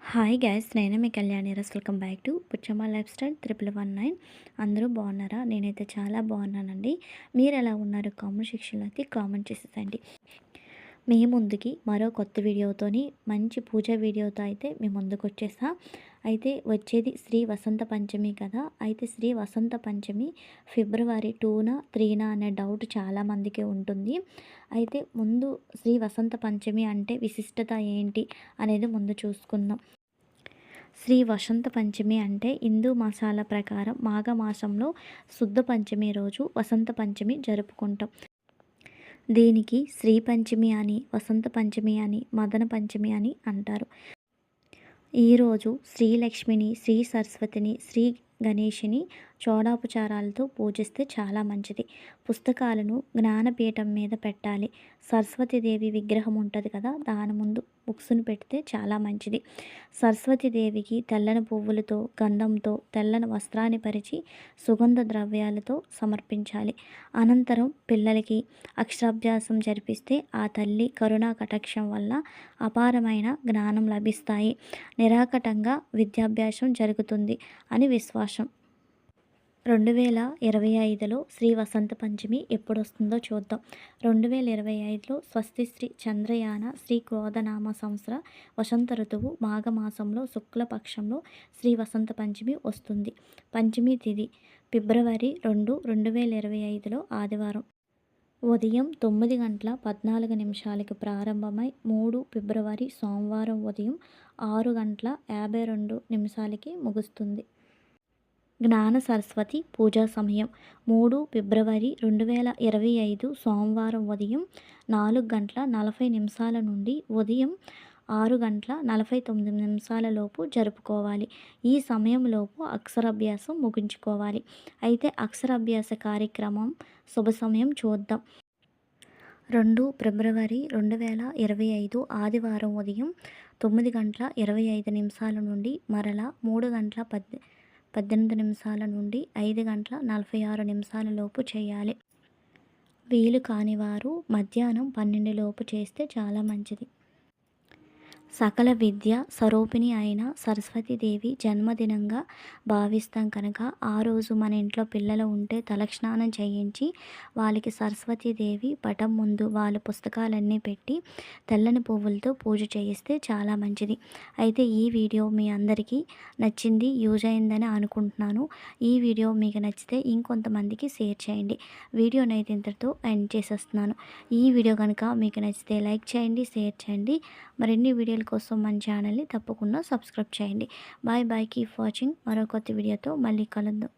Hi guys, నేను మీ కళ్యాణి రస్. Welcome back to Puchamma lifestyle 1119. అందరూ బాగున్నారా? నేనైతే చాలా బాగున్నానండి. మీరు ఎలా ఉన్నారు? కామెంట్ సెక్షన్లో అయితే కామెంట్ చేసేసండి. మీ ముందుకి మరో కొత్త వీడియోతోని మంచి పూజ వీడియోతో అయితే మీ ముందుకు వచ్చేసా. అయితే వచ్చేది శ్రీ వసంత పంచమి కదా. అయితే శ్రీ వసంత పంచమి ఫిబ్రవరి 2న 3న అనే డౌట్ చాలామందికి ఉంటుంది. అయితే ముందు శ్రీ వసంత పంచమి అంటే విశిష్టత ఏంటి అనేది ముందు చూసుకుందాం. శ్రీ వసంత పంచమి అంటే హిందూ మాసాల ప్రకారం మాఘమాసంలో శుద్ధ పంచమి రోజు వసంత పంచమి జరుపుకుంటాం. దీనికి శ్రీ పంచమి అని, వసంత పంచమి అని, మదన పంచమి అని అంటారు. ఈరోజు శ్రీలక్ష్మిని, శ్రీ సరస్వతిని, శ్రీ గణేషుని చోడాపచారాలతో పూజిస్తే చాలా మంచిది. పుస్తకాలను జ్ఞానపీఠం మీద పెట్టాలి. సరస్వతీదేవి విగ్రహం ఉంటుంది కదా, దాని ముందు బుక్స్ను పెడితే చాలా మంచిది. సరస్వతీదేవికి తెల్లని పువ్వులతో, గంధంతో తెల్లని వస్త్రాన్ని పరిచి సుగంధ ద్రవ్యాలతో సమర్పించాలి. అనంతరం పిల్లలకి అక్షరాభ్యాసం జరిపిస్తే ఆ తల్లి కరుణా కటాక్షం వల్ల అపారమైన జ్ఞానం లభిస్తాయి. నిరాకటంగా విద్యాభ్యాసం జరుగుతుంది అని విశ్వాసం. 2025లో శ్రీ వసంత పంచమి ఎప్పుడొస్తుందో చూద్దాం. 2025లో స్వస్తి శ్రీ చంద్రయాన శ్రీ క్రోధనామ సంవత్సర వసంత ఋతువు మాఘమాసంలో శుక్లపక్షంలో శ్రీ వసంత పంచమి వస్తుంది. పంచమి తిథి ఫిబ్రవరి 2, 2025లో ఆదివారం. ఉదయం 9:14 ప్రారంభమై 3 ఫిబ్రవరి సోమవారం ఉదయం 6:52 ముగుస్తుంది. జ్ఞాన సరస్వతి పూజా సమయం 3 ఫిబ్రవరి 2025 సోమవారం ఉదయం 4:40 నుండి ఉదయం 6:49 లోపు జరుపుకోవాలి. ఈ సమయంలోపు అక్షరాభ్యాసం ముగించుకోవాలి. అయితే అక్షరాభ్యాస కార్యక్రమం శుభ సమయం చూద్దాం. 2 ఫిబ్రవరి 2025 ఆదివారం ఉదయం 9:25 నుండి మరలా 3:18 నుండి 5:46 లోపు చేయాలి. వీలు కాని వారు మధ్యాహ్నం 12 లోపు చేస్తే చాలా మంచిది. సకల విద్య స్వరూపిణి అయిన సరస్వతీదేవి జన్మదినంగా భావిస్తాం కనుక ఆ రోజు మన ఇంట్లో పిల్లలు ఉంటే తలస్నానం చేయించి వాళ్ళకి సరస్వతీదేవి పటం ముందు వాళ్ళ పుస్తకాలన్నీ పెట్టి తెల్లని పువ్వులతో పూజ చేయిస్తే చాలా మంచిది. అయితే ఈ వీడియో మీ అందరికీ నచ్చింది, యూజ్ అయిందని అనుకుంటున్నాను. ఈ వీడియో మీకు నచ్చితే ఇంకొంతమందికి షేర్ చేయండి. వీడియోని అయితే ఇంతటితో ఎండ్ చేసేస్తున్నాను. ఈ వీడియో కనుక మీకు నచ్చితే లైక్ చేయండి, షేర్ చేయండి. మరిన్ని వీడియోల కోసం మన ఛానల్ని తప్పకుండా సబ్స్క్రైబ్ చేయండి. Bye bye, keep watching. మరో కొత్త వీడియోతో మళ్ళీ కలుద్దాం.